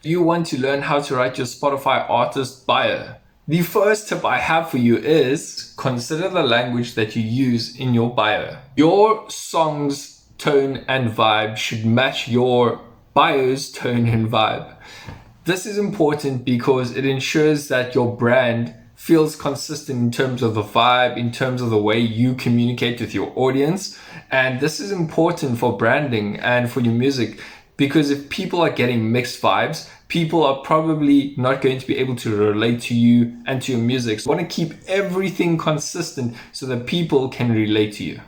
You want to learn how to write your Spotify artist bio. The first tip I have for you is consider the language that you use in your bio. Your song's tone and vibe should match your bio's tone and vibe. This is important because it ensures that your brand feels consistent in terms of the vibe, in terms of the way you communicate with your audience. And this is important for branding and for your music, because if people are getting mixed vibes, people are probably not going to be able to relate to you and to your music. So you want to keep everything consistent so that people can relate to you.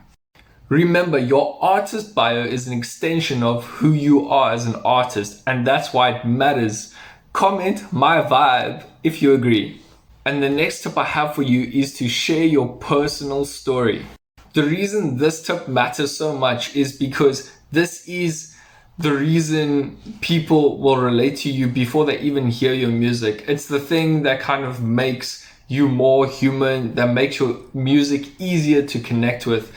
Remember, your artist bio is an extension of who you are as an artist, and that's why it matters. Comment my vibe if you agree. And the next tip I have for you is to share your personal story. The reason this tip matters so much is because this is the reason people will relate to you before they even hear your music. It's the thing that kind of makes you more human, that makes your music easier to connect with.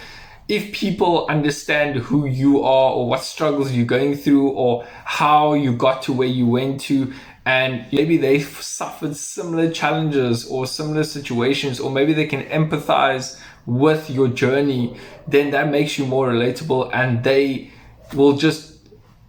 If people understand who you are or what struggles you're going through or how you got to where you went to, and maybe they've suffered similar challenges or similar situations, or maybe they can empathize with your journey, then that makes you more relatable and they will just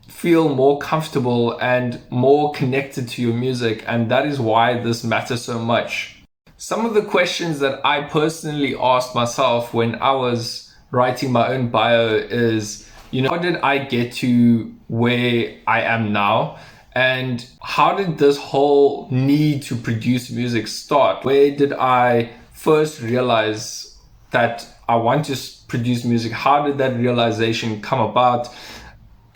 feel more comfortable and more connected to your music. And that is why this matters so much. Some of the questions that I personally asked myself when I was writing my own bio is, how did I get to where I am now? And how did this whole need to produce music start? Where did I first realize that I want to produce music? How did that realization come about?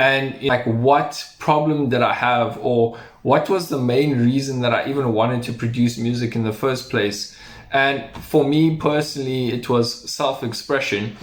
And what problem did I have, or what was the main reason that I even wanted to produce music in the first place? And for me personally, it was self-expression.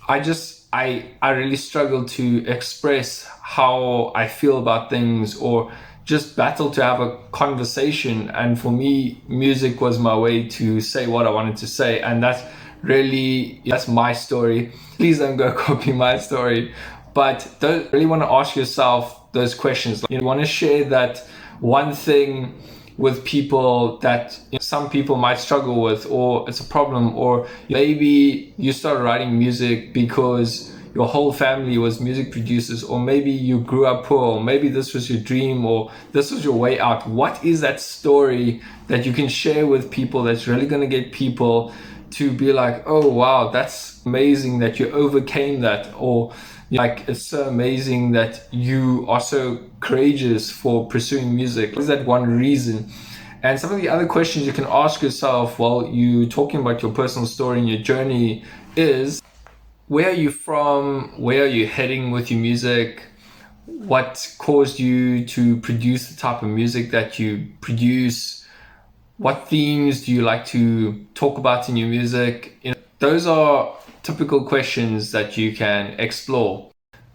I really struggled to express how I feel about things, or just battle to have a conversation. And for me, music was my way to say what I wanted to say. And that's my story. Please don't go copy my story. But don't really want to ask yourself those questions. You want to share that one thing with people that some people might struggle with, or it's a problem, or maybe you started writing music because your whole family was music producers, or maybe you grew up poor, or maybe this was your dream, or this was your way out. What is that story that you can share with people that's really going to get people to be like, oh wow, that's amazing that you overcame that, or it's so amazing that you are so courageous for pursuing music. Is that one reason? And some of the other questions you can ask yourself while you're talking about your personal story and your journey is, where are you from? Where are you heading with your music? What caused you to produce the type of music that you produce? What themes do you like to talk about in your music? Those are typical questions that you can explore.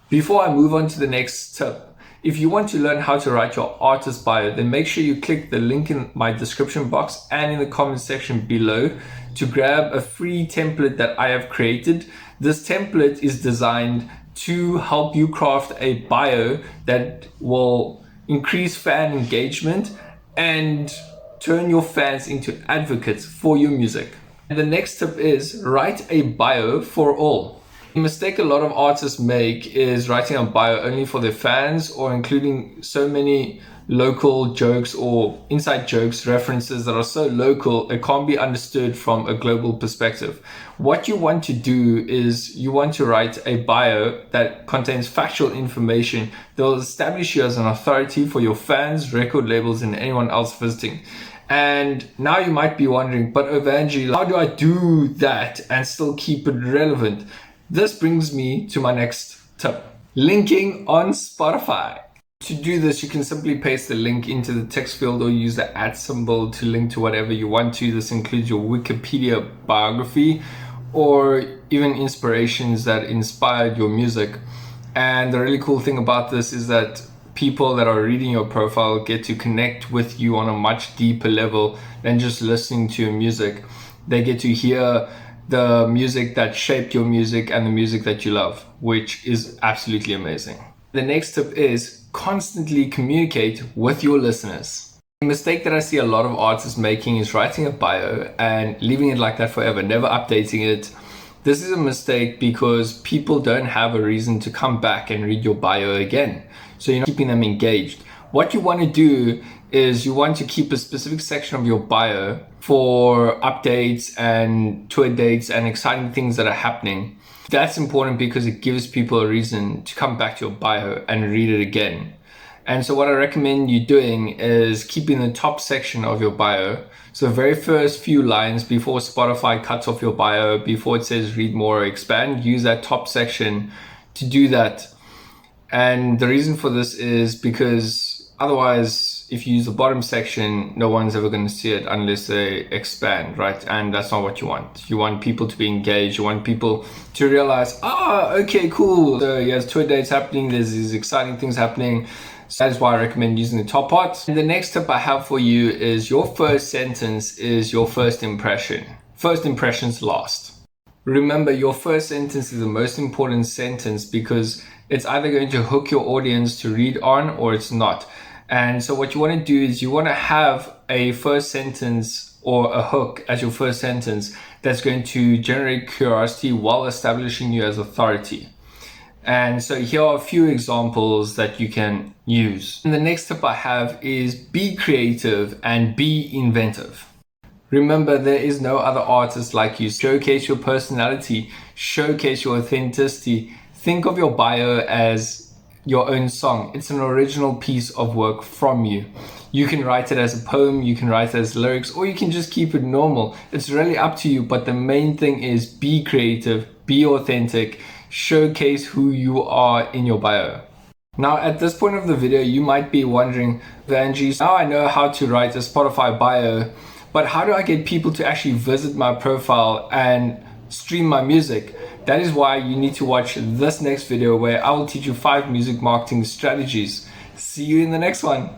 Before I move on to the next tip, if you want to learn how to write your artist bio, then make sure you click the link in my description box and in the comment section below to grab a free template that I have created. This template is designed to help you craft a bio that will increase fan engagement and turn your fans into advocates for your music. And the next tip is write a bio for all. The mistake a lot of artists make is writing a bio only for their fans, or including so many local jokes or inside jokes, references that are so local it can't be understood from a global perspective. What you want to do is you want to write a bio that contains factual information that will establish you as an authority for your fans, record labels, and anyone else visiting. And now you might be wondering, but Evangeline, how do I do that and still keep it relevant? This brings me to my next tip: linking on Spotify. To do this, you can simply paste the link into the text field or use the @ symbol to link to whatever you want to. This includes your Wikipedia biography or even inspirations that inspired your music. And the really cool thing about this is that people that are reading your profile get to connect with you on a much deeper level than just listening to your music. They get to hear the music that shaped your music and the music that you love, which is absolutely amazing. The next tip is constantly communicate with your listeners. The mistake that I see a lot of artists making is writing a bio and leaving it like that forever, never updating it. This is a mistake because people don't have a reason to come back and read your bio again. So you're not keeping them engaged. What you want to do is you want to keep a specific section of your bio for updates and tour dates and exciting things that are happening. That's important because it gives people a reason to come back to your bio and read it again. And so what I recommend you doing is keeping the top section of your bio. So the very first few lines before Spotify cuts off your bio, before it says read more or expand, use that top section to do that. And the reason for this is because otherwise, if you use the bottom section, no one's ever going to see it unless they expand, right? And that's not what you want. You want people to be engaged. You want people to realize, okay, cool. So there's tour dates happening. There's these exciting things happening. So that is why I recommend using the top part. And the next tip I have for you is your first sentence is your first impression. First impressions last. Remember, your first sentence is the most important sentence because it's either going to hook your audience to read on or it's not. And so what you want to do is you want to have a first sentence or a hook as your first sentence that's going to generate curiosity while establishing you as authority. And so here are a few examples that you can use. And the next tip I have is be creative and be inventive. Remember, there is no other artist like you. Showcase your personality, showcase your authenticity. Think of your bio as your own song. It's an original piece of work from you. You can write it as a poem, you can write it as lyrics, or you can just keep it normal. It's really up to you, but the main thing is be creative, be authentic, showcase who you are in your bio. Now, at this point of the video, you might be wondering, Vanji, now I know how to write a Spotify bio, but how do I get people to actually visit my profile and stream my music? That is why you need to watch this next video where I will teach you 5 music marketing strategies. See you in the next one.